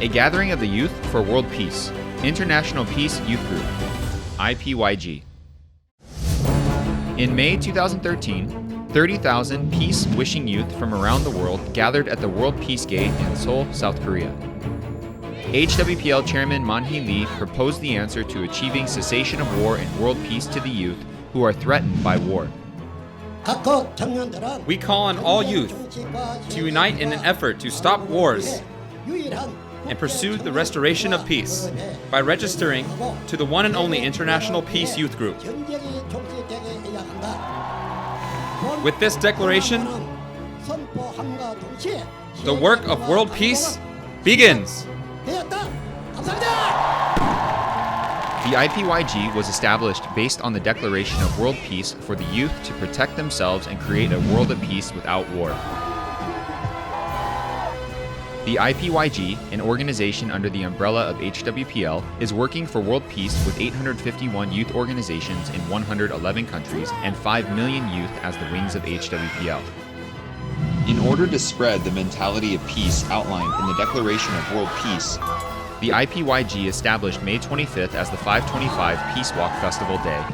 a gathering of the youth for world peace, International Peace Youth Group, IPYG. In May 2013, 30,000 peace-wishing youth from around the world gathered at the World Peace Gate in Seoul, South Korea. HWPL Chairman Man-hee Lee proposed the answer to achieving cessation of war and world peace to the youth who are threatened by war. We call on all youth to unite in an effort to stop wars and pursue the restoration of peace by registering to the one and only International Peace Youth Group. With this declaration, the work of world peace begins. The IPYG was established based on the Declaration of World Peace for the youth to protect themselves and create a world of peace without war. The IPYG, an organization under the umbrella of HWPL, is working for world peace with 851 youth organizations in 111 countries and 5 million youth as the wings of HWPL. In order to spread the mentality of peace outlined in the Declaration of World Peace, the IPYG established May 25th as the 525 Peace Walk Festival Day,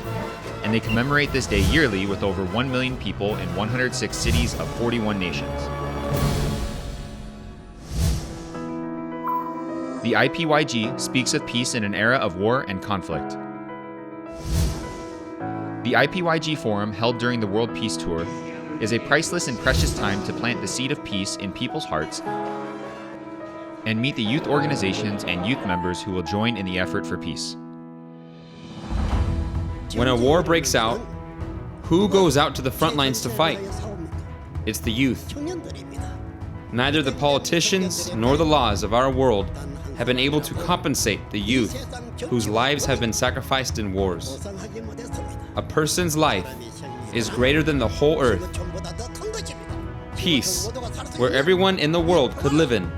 and they commemorate this day yearly with over 1 million people in 106 cities of 41 nations. The IPYG speaks of peace in an era of war and conflict. The IPYG Forum, held during the World Peace Tour, is a priceless and precious time to plant the seed of peace in people's hearts and meet the youth organizations and youth members who will join in the effort for peace. When a war breaks out, who goes out to the front lines to fight? It's the youth. Neither the politicians nor the laws of our world have been able to compensate the youth whose lives have been sacrificed in wars. A person's life is greater than the whole earth. Peace, where everyone in the world could live in,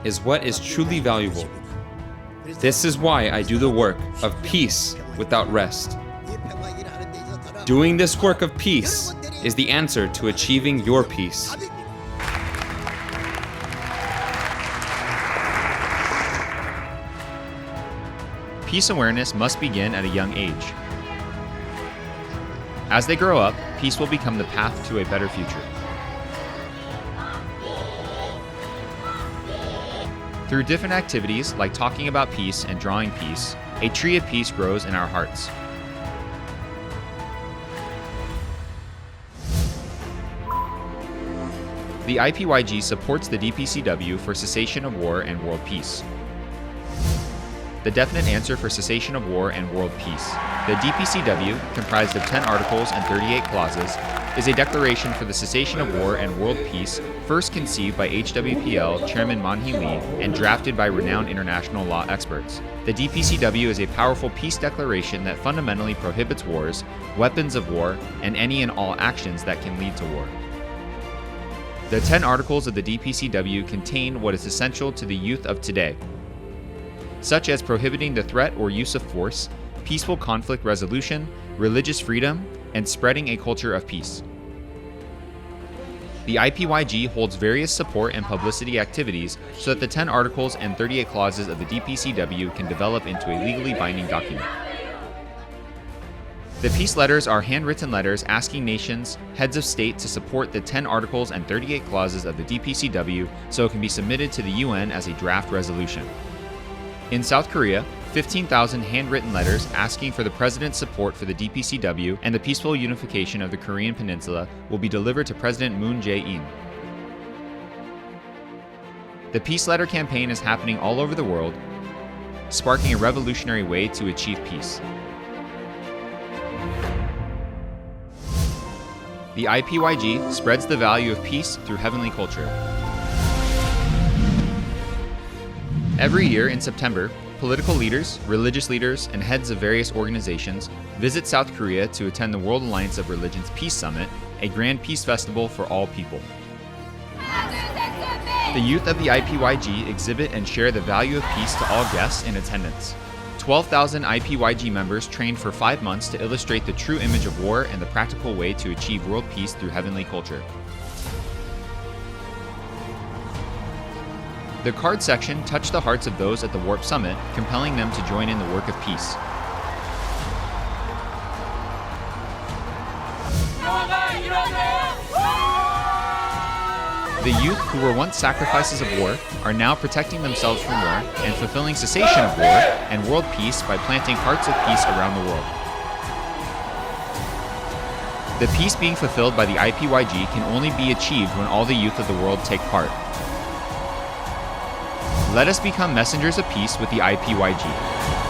is what is truly valuable. This is why I do the work of peace without rest. Doing this work of peace is the answer to achieving your peace. Peace awareness must begin at a young age. As they grow up, peace will become the path to a better future. Through different activities like talking about peace and drawing peace, a tree of peace grows in our hearts. The IPYG supports the DPCW for cessation of war and world peace. The definite answer for cessation of war and world peace. The DPCW, comprised of 10 articles and 38 clauses, is a declaration for the cessation of war and world peace first conceived by HWPL Chairman Man-hee Lee and drafted by renowned international law experts. The DPCW is a powerful peace declaration that fundamentally prohibits wars, weapons of war, and any and all actions that can lead to war. The 10 articles of the DPCW contain what is essential to the youth of today, such as prohibiting the threat or use of force, peaceful conflict resolution, religious freedom, and spreading a culture of peace. The IPYG holds various support and publicity activities so that the 10 articles and 38 clauses of the DPCW can develop into a legally binding document. The peace letters are handwritten letters asking nations, heads of state to support the 10 articles and 38 clauses of the DPCW so it can be submitted to the UN as a draft resolution. In South Korea, 15,000 handwritten letters asking for the president's support for the DPCW and the peaceful unification of the Korean Peninsula will be delivered to President Moon Jae-in. The peace letter campaign is happening all over the world, sparking a revolutionary way to achieve peace. The IPYG spreads the value of peace through heavenly culture. Every year in September, political leaders, religious leaders, and heads of various organizations visit South Korea to attend the World Alliance of Religions Peace Summit, a grand peace festival for all people. The youth of the IPYG exhibit and share the value of peace to all guests in attendance. 12,000 IPYG members trained for 5 months to illustrate the true image of war and the practical way to achieve world peace through heavenly culture. The card section touched the hearts of those at the Warp Summit, compelling them to join in the work of peace. The youth who were once sacrifices of war are now protecting themselves from war and fulfilling cessation of war and world peace by planting hearts of peace around the world. The peace being fulfilled by the IPYG can only be achieved when all the youth of the world take part. Let us become messengers of peace with the IPYG.